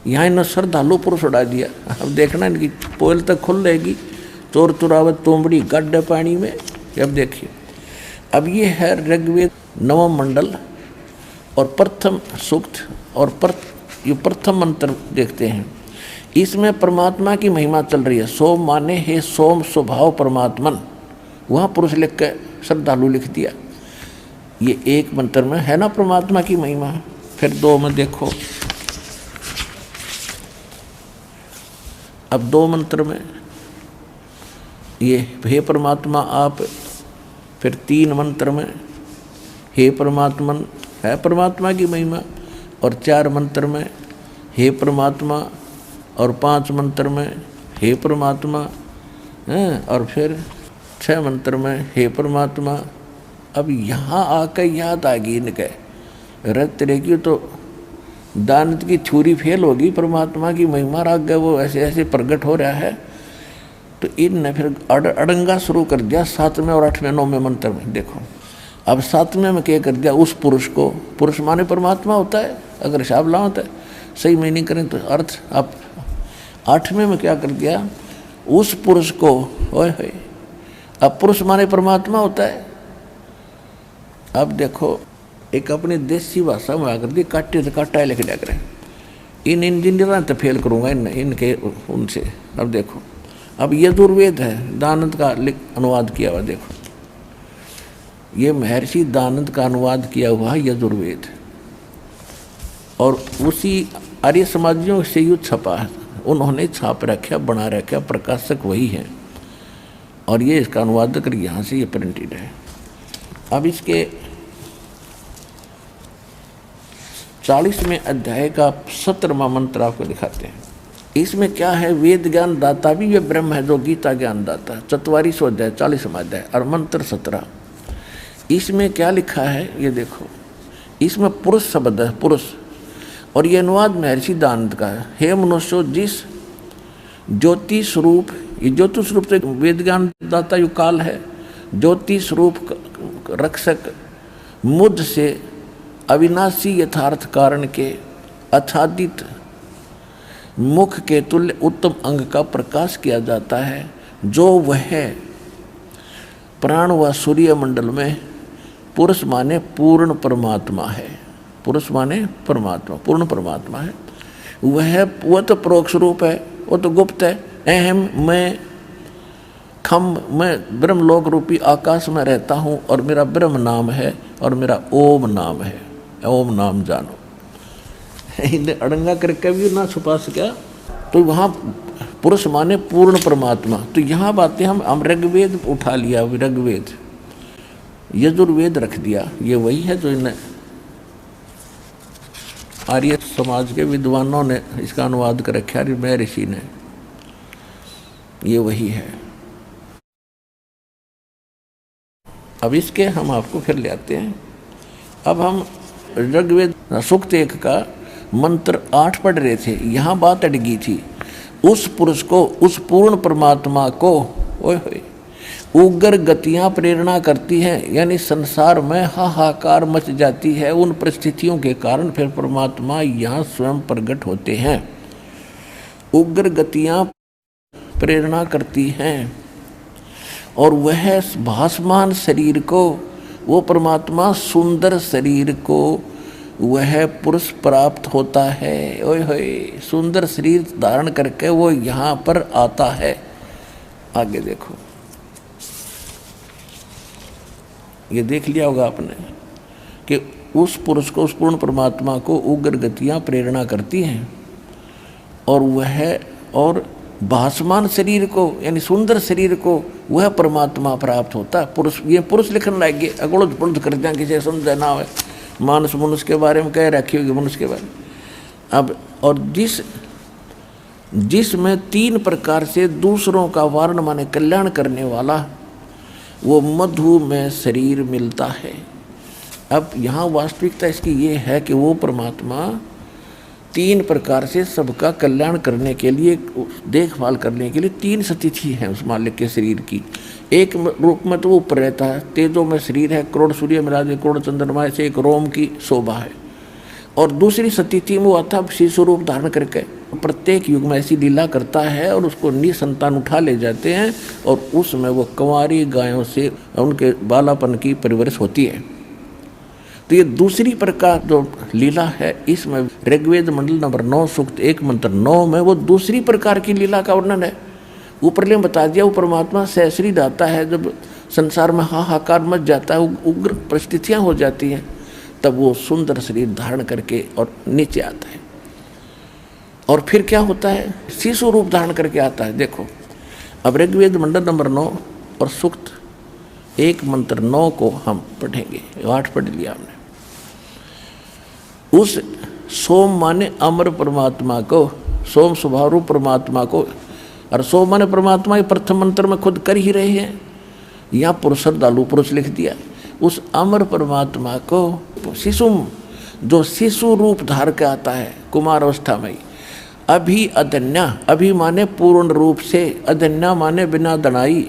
यहाँ इन्होंने श्रद्धालु पुरुष उड़ा दिया। अब देखना इनकी पोल तक खुल रहेगी, चोर चुरावत तोमड़ी गड्ढे पानी में। अब देखिए, अब ये है ऋग्वेद 9 मंडल और प्रथम सूक्त और ये प्रथम मंत्र देखते हैं। इसमें परमात्मा की महिमा चल रही है। सोम माने हे सोम स्वभाव परमात्मन, वहाँ पुरुष लिख के श्रद्धालु लिख दिया। ये एक मंत्र में है ना परमात्मा की महिमा। फिर 2 में देखो, अब 2 मंत्र में ये हे परमात्मा आप। फिर 3 मंत्र में हे परमात्मन, है परमात्मा की महिमा। और 4 मंत्र में हे परमात्मा, और 5 मंत्र में हे परमात्मा, और फिर 6 मंत्र में हे परमात्मा। अब यहाँ आकर याद आ गई इनके रत रहेगी तो दानत की छुरी फेल होगी, परमात्मा की महिमा राग गए, वो ऐसे ऐसे प्रकट हो रहा है। तो इनने फिर अड़ंगा शुरू कर दिया 7वें और 8वें 9वें मंत्र में। देखो अब 7वें में क्या कर दिया, उस पुरुष को, पुरुष माने परमात्मा होता है, अगर हिसाब ला होता है, सही मीनिंग करें तो अर्थ। अब 8वें में क्या कर दिया, उस पुरुष को, ओए होए, अब पुरुष माने परमात्मा होता है। अब देखो एक अपनी देसी भाषा में आकर दी, काटे से काटा लिख दिया करें, इन इंजीनियरों तो फेल करूँगा इनके उनसे। अब देखो, अब यजुर्वेद है, दानंद का अनुवाद किया हुआ, देखो ये महर्षि दानंद का अनुवाद किया हुआ यजुर्वेद, और उसी आर्य समाजियों से युद्ध छपा है, उन्होंने छाप रखा, बना रखा, प्रकाशक वही है, और ये इसका अनुवादक यहाँ से ये प्रिंटेड है। अब इसके 40वें अध्याय का 17वां मंत्र आपको दिखाते हैं। इसमें क्या है, वेद ज्ञान दाता भी ये ब्रह्म है जो गीता ज्ञान दाता है। 44वां अध्याय 40वां अध्याय और मंत्र 17। इसमें क्या लिखा है ये देखो, इसमें पुरुष शब्द है, पुरुष, और ये अनुवाद महर्षि दानंद का है। हे मनुष्यो, जिस ज्योति स्वरूप, ये ज्योति स्वरूप से वेद ज्ञान दाता युग काल है, ज्योति स्वरूप रक्षक मुझ से अविनाशी यथार्थ कारण के आच्छादित मुख के तुल्य उत्तम अंग का प्रकाश किया जाता है, जो वह प्राण व सूर्य मंडल में पुरुष माने पूर्ण परमात्मा है। पुरुष माने परमात्मा, पूर्ण परमात्मा है। वह तो परोक्ष रूप है, वो तो गुप्त है। अहम मैं ब्रह्मलोक रूपी आकाश में रहता हूँ, और मेरा ब्रह्म नाम है, और मेरा ओम नाम है। ओम नाम जानो, इन्हें अड़ंगा करके भी ना छुपा सका। तो वहाँ पुरुष माने पूर्ण परमात्मा। तो यहाँ बातें हम ऋग्वेद उठा लिया, ऋग्वेद यजुर्वेद रख दिया। ये वही है जो इन्हें आर्य समाज के विद्वानों ने इसका अनुवाद कर रखा, महर्षि ने, ये वही है। अब इसके हम आपको फिर ले आते हैं। अब हम ऋग्वेद सूक्त 1 का मंत्र 8 पढ़ रहे थे। यहाँ बात अटकी थी, उस पुरुष को, उस पूर्ण परमात्मा को ओए उग्र गतियाँ प्रेरणा करती हैं, यानी संसार में हाहाकार मच जाती है। उन परिस्थितियों के कारण फिर परमात्मा यहाँ स्वयं प्रकट होते हैं। उग्र गतियाँ प्रेरणा करती हैं, और वह भासमान शरीर को, वो परमात्मा सुंदर शरीर को वह पुरुष प्राप्त होता है। ओए होए, सुंदर शरीर धारण करके वो यहाँ पर आता है। आगे देखो, ये देख लिया होगा आपने कि उस पुरुष को, उस पूर्ण परमात्मा को उग्र गतियाँ प्रेरणा करती हैं, और भासमान शरीर को, यानी सुंदर शरीर को वह परमात्मा प्राप्त होता है। पुरुष, ये पुरुष लिखने लगे, अगुड़ पुरुष करते हैं, किसी समझ ना हो, मानस मनुष्य के बारे में कह रखी होगी, मनुष्य के बारे में। अब और जिसमें 3 प्रकार से दूसरों का वारण माने कल्याण करने वाला वो मधु में शरीर मिलता है। अब यहाँ वास्तविकता इसकी ये है कि वो परमात्मा 3 प्रकार से सबका कल्याण करने के लिए, देखभाल करने के लिए 3 स्थिति हैं उस मालिक के शरीर की। एक रूप में तो वो ऊपर रहता है, तेजों में शरीर है, करोड़ सूर्य मिला करोड़ चंद्रमा से एक रोम की शोभा है। और दूसरी स्थिति में वो आता शिशु रूप धारण करके प्रत्येक युग में ऐसी लीला करता है, और उसको निसंतान उठा ले जाते हैं, और उसमें वो कंवारी गायों से उनके बालापन की परवरिश होती है। तो ये दूसरी प्रकार जो लीला है, इसमें ऋग्वेद मंडल नंबर 9 सूक्त 1 मंत्र 9 में वो दूसरी प्रकार की लीला का वर्णन है। ऊपर ले बता दिया, वो परमात्मा सहस्री दाता है। जब संसार में हाहाकार मच जाता है, उग्र परिस्थितियाँ हो जाती हैं, तब वो सुंदर शरीर धारण करके और नीचे आता है। और फिर क्या होता है, शिशु रूप धारण करके आता है। देखो, अब ऋग्वेद मंडल नंबर 9 और सूक्त 1 मंत्र 9 को हम पढ़ेंगे। 8 पढ़ लिया हमने। उस सोम माने अमर परमात्मा को, सोम स्वभाव रूप परमात्मा को, और सोम माने परमात्मा ये प्रथम मंत्र में खुद कर ही रहे हैं, यहाँ पुरुष श्रद्धालु पुरुष लिख दिया। उस अमर परमात्मा को शिशु, जो शिशु रूप धार के आता है कुमार अवस्था में, अभी अदन्या, अभी माने पूर्ण रूप से, अदन्या माने बिना दनाई,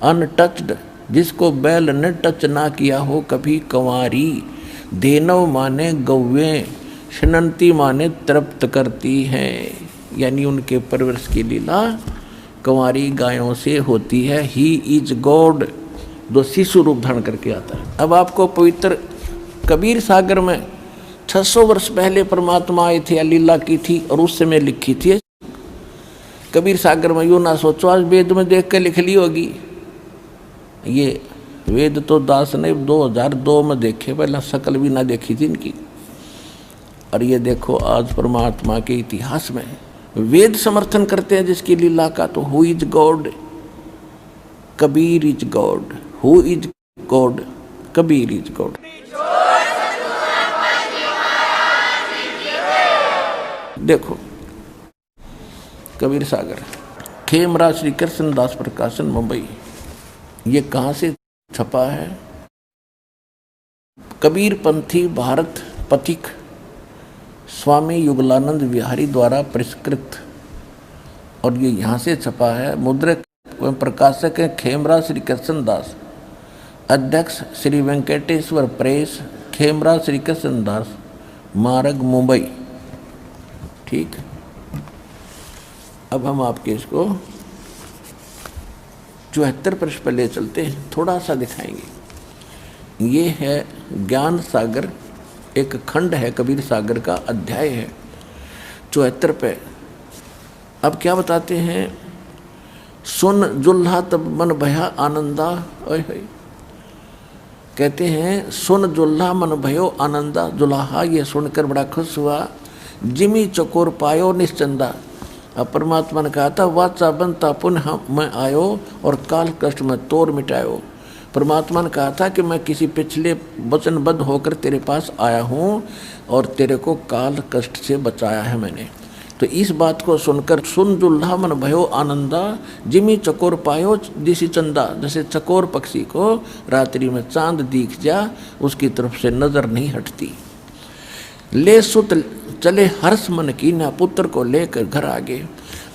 अनटच्ड, जिसको बैल ने टच ना किया हो कभी, कंवारी, धेनव माने गौवें, शनंती माने तृप्त करती हैं, यानी उनके परवरिश की लीला कंवारी गायों से होती है। ही इज गॉड, जो शिशु रूप धारण करके आता है। अब आपको पवित्र कबीर सागर में 600 वर्ष पहले परमात्मा आए थे, लीला की थी और उस समय लिखी थी। कबीर सागर में यूँ ना सोचो आज वेद में देख के लिख ली होगी। ये वेद तो दास ने 2002 में देखे, पहले शकल भी ना देखी थी इनकी। और ये देखो आज परमात्मा के इतिहास में वेद समर्थन करते हैं जिसकी लीला का। तो who is God? Kabir is God. Who is God? Kabir is God. देखो कबीर सागर, खेमरा श्री कृष्णदास प्रकाशन, मुंबई। ये कहाँ से छपा है? कबीर पंथी भारत पथिक स्वामी युगलानंद विहारी द्वारा परिष्कृत, और ये यहाँ से छपा है। मुद्रक प्रकाशक है खेमरा श्री कृष्णदास, अध्यक्ष श्री वेंकटेश्वर प्रेस, खेमरा श्री कृष्णदास मार्ग, मुंबई। ठीक, अब हम आपके इसको 74 पृष्ठ पर ले चलते हैं, थोड़ा सा दिखाएंगे। ये है ज्ञान सागर, एक खंड है कबीर सागर का, अध्याय है 74 पे। अब क्या बताते हैं? सुन जुल्हा तब मन भया आनंदा। कहते हैं सुन जुल्हा मन भयो आनंदा। जुल्हा ये सुनकर बड़ा खुश हुआ। जिमी चकोर पायो निश्चंदा। अब परमात्मा ने कहा था वाचा बनता पुनः मैं आयो और काल कष्ट में तोड़ मिटायो। परमात्मा ने कहा था कि मैं किसी पिछले वचनबद्ध होकर तेरे पास आया हूँ और तेरे को काल कष्ट से बचाया है मैंने। तो इस बात को सुनकर सुन जुल्हा मन भयो आनंदा, जिमी चकोर पायो दिशी चंदा। जैसे चकोर पक्षी को रात्रि में चांद दिख जा, उसकी तरफ से नजर नहीं हटती। ले सुत चले हर्ष मन कीना, पुत्र को लेकर घर आगे।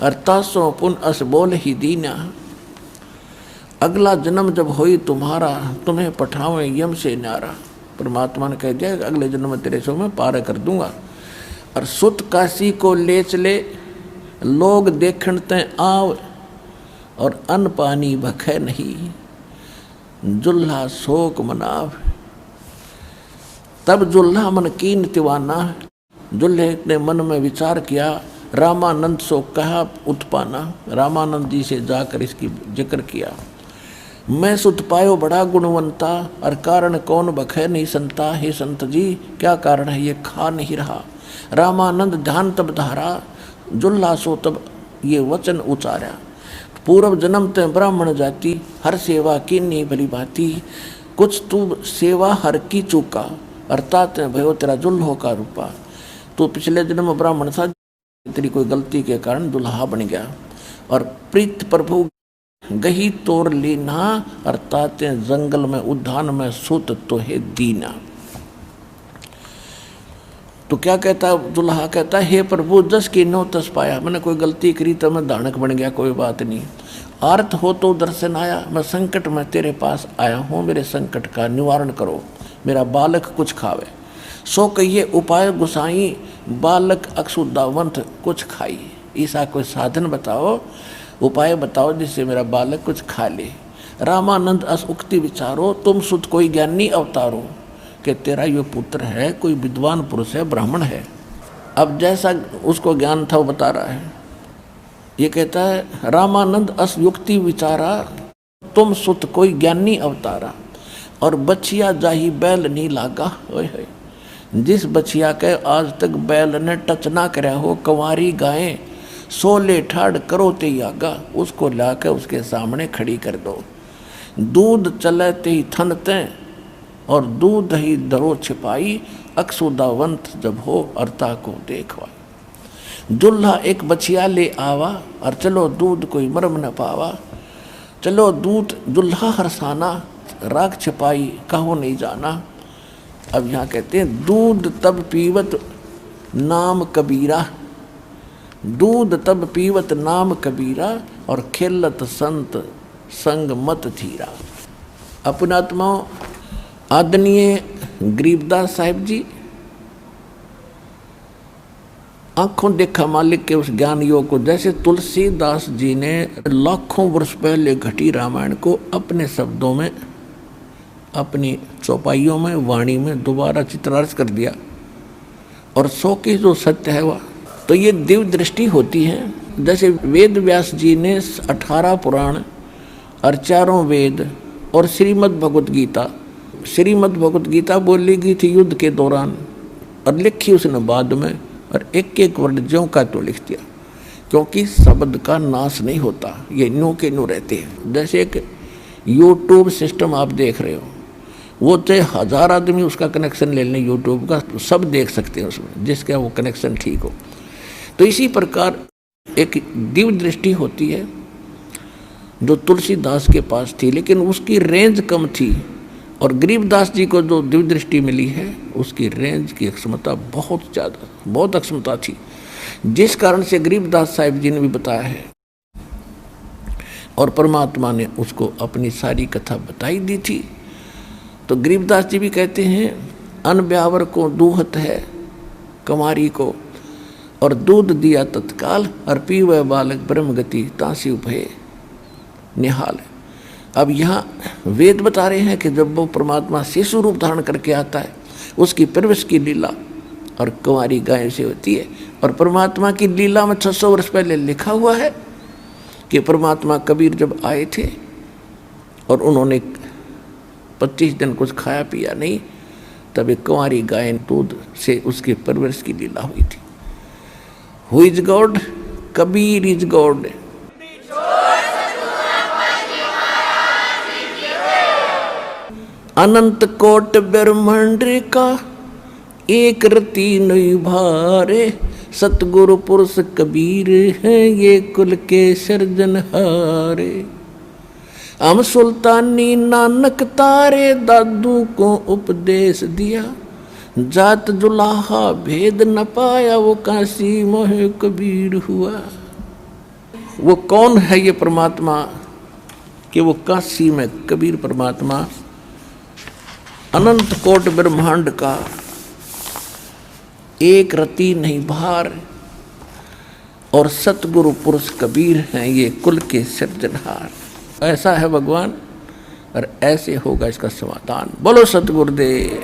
अर्थासों पुन अस बोल ही दीना। अगला जन्म जब होई तुम्हारा, तुम्हें पठावे यम से न्यारा। परमात्मा ने कह दिया अगले जन्म में तेरे सो मैं पार कर दूंगा। और सुत काशी को ले चले, लोग देखण ते आव, और अन्न पानी भखे नहीं, जुल्हा शोक मनाव। तब जुल्हा मन कीन तिवाना, जुल्हे ने मन में विचार किया, रामानंद सो कहा उत्पाना। रामानंद जी से जाकर इसकी जिक्र किया। मैं सुत पायो बड़ा गुणवंता, और कारण कौन बखे नहीं संता। हे संत जी क्या कारण है, ये खा नहीं रहा। रामानंद ध्यान तब धारा, जुल्हा सो तब ये वचन उचारा। पूर्व जन्म ते ब्राह्मण जाति, हर सेवा की नहीं भली भांति। कुछ तू सेवा हर की चूका, अर्थात भयो तेरा जुल्हो का रूपा। तो पिछले जन्म ब्राह्मण था, तेरी कोई गलती के कारण दुल्हा बन गया। और प्रीत प्रभु गही तोड़ लीना, अर्थात जंगल में उद्यान में सुत तो है दीना। तो क्या कहता दुल्हा? कहता हे प्रभु जस की नो तस पाया। मैंने कोई गलती करी तो मैं दानक बन गया, कोई बात नहीं। आर्त हो तो दर्शन आया, मैं संकट में तेरे पास आया हूँ, मेरे संकट का निवारण करो, मेरा बालक कुछ खावे। सो कहिए उपाय गुसाई, बालक अक्षुदावंत कुछ खाई। ऐसा कोई साधन बताओ, उपाय बताओ जिससे मेरा बालक कुछ खा ले। रामानंद अस उक्ति विचारो, तुम सुध कोई ज्ञानी अवतारो। कि तेरा ये पुत्र है, कोई विद्वान पुरुष है, ब्राह्मण है। अब जैसा उसको ज्ञान था वो बता रहा है। ये कहता है रामानंद अस युक्ति विचारा, तुम सुत कोई ज्ञानी अवतारा। और बछिया जाही बैल नहीं लागा। ओए जिस बछिया के आज तक बैल ने टच ना कराया हो, कंवारी गायें सोले ठाड़ करो ते आगा, उसको लाकर उसके सामने खड़ी कर दो। दूध चले ते ही थनते, और दूध ही दरो छिपाई, अक्षुदावंत जब हो अर्ता को देखवाई। दुल्हा एक बछिया ले आवा, और चलो दूध कोई मरम न पावा। चलो दूध दुल्हा हरसाना, राग छिपाई कहो नहीं जाना। अब यहाँ कहते हैं दूध तब पीवत नाम कबीरा, दूध तब पीवत नाम कबीरा, और खेलत संत संग मत धीरा। अपनात्मा आदरणीय गरीबदास साहिब जी आंखों देखा मालिक के उस ज्ञान योग को, जैसे तुलसीदास जी ने लाखों वर्ष पहले घटी रामायण को अपने शब्दों में, अपनी चौपाइयों में, वाणी में दोबारा चित्रार्थ कर दिया। और 100 की जो सत्य है वह। तो ये दिव्य दृष्टि होती है। जैसे वेद व्यास जी ने 18 पुराण और 4 वेद और श्रीमद् भगवत गीता बोली गई थी युद्ध के दौरान, और लिखी उसने बाद में, और एक एक वर्ड ज्यों का तो लिख दिया, क्योंकि शब्द का नाश नहीं होता, ये न्यू के न्यू रहते हैं। जैसे एक यूट्यूब सिस्टम आप देख रहे हो, वो चाहे 1000 आदमी उसका कनेक्शन ले लें यूट्यूब का, तो सब देख सकते हैं उसमें, जिसका वो कनेक्शन ठीक हो। तो इसी प्रकार एक दिव्य दृष्टि होती है जो तुलसीदास के पास थी, लेकिन उसकी रेंज कम थी। और गरीबदास जी को जो दिव्य दृष्टि मिली है उसकी रेंज की अक्षमता बहुत ज़्यादा, बहुत अक्षमता थी, जिस कारण से गरीबदास साहिब जी ने भी बताया है। और परमात्मा ने उसको अपनी सारी कथा बताई दी थी। तो गरीबदास जी भी कहते हैं, अन ब्यावर को दूहत है कमारी को, और दूध दिया तत्काल, और पीवे बालक ब्रह्म गति तासी भय निहाल। अब यहाँ वेद बता रहे हैं कि जब वो परमात्मा शिशु रूप धारण करके आता है, उसकी परवरिश की लीला और कुंवारी गाय से होती है। और परमात्मा की लीला में 600 वर्ष पहले लिखा हुआ है कि परमात्मा कबीर जब आए थे और उन्होंने 25 दिन कुछ खाया पिया नहीं, तब एक कुंवारी गाय दूध से उसकी परवरिश की लीला हुई थी। Who is God? Kabir is God. अनंत कोट ब्रह्मांड का एक रति नहीं भारे, सतगुरु पुरुष कबीर हैं ये कुल के सृजनहारे। हम सुल्तानी नानक तारे दादू को उपदेश दिया, जात जुलाहा भेद न पाया वो काशी मोह कबीर हुआ। वो कौन है ये परमात्मा कि वो काशी में कबीर परमात्मा अनंत कोट ब्रह्मांड का एक रति नहीं भार, और सतगुरु पुरुष कबीर हैं ये कुल के सृजनहार। ऐसा है भगवान, और ऐसे होगा इसका समाधान। बोलो सतगुरुदेव।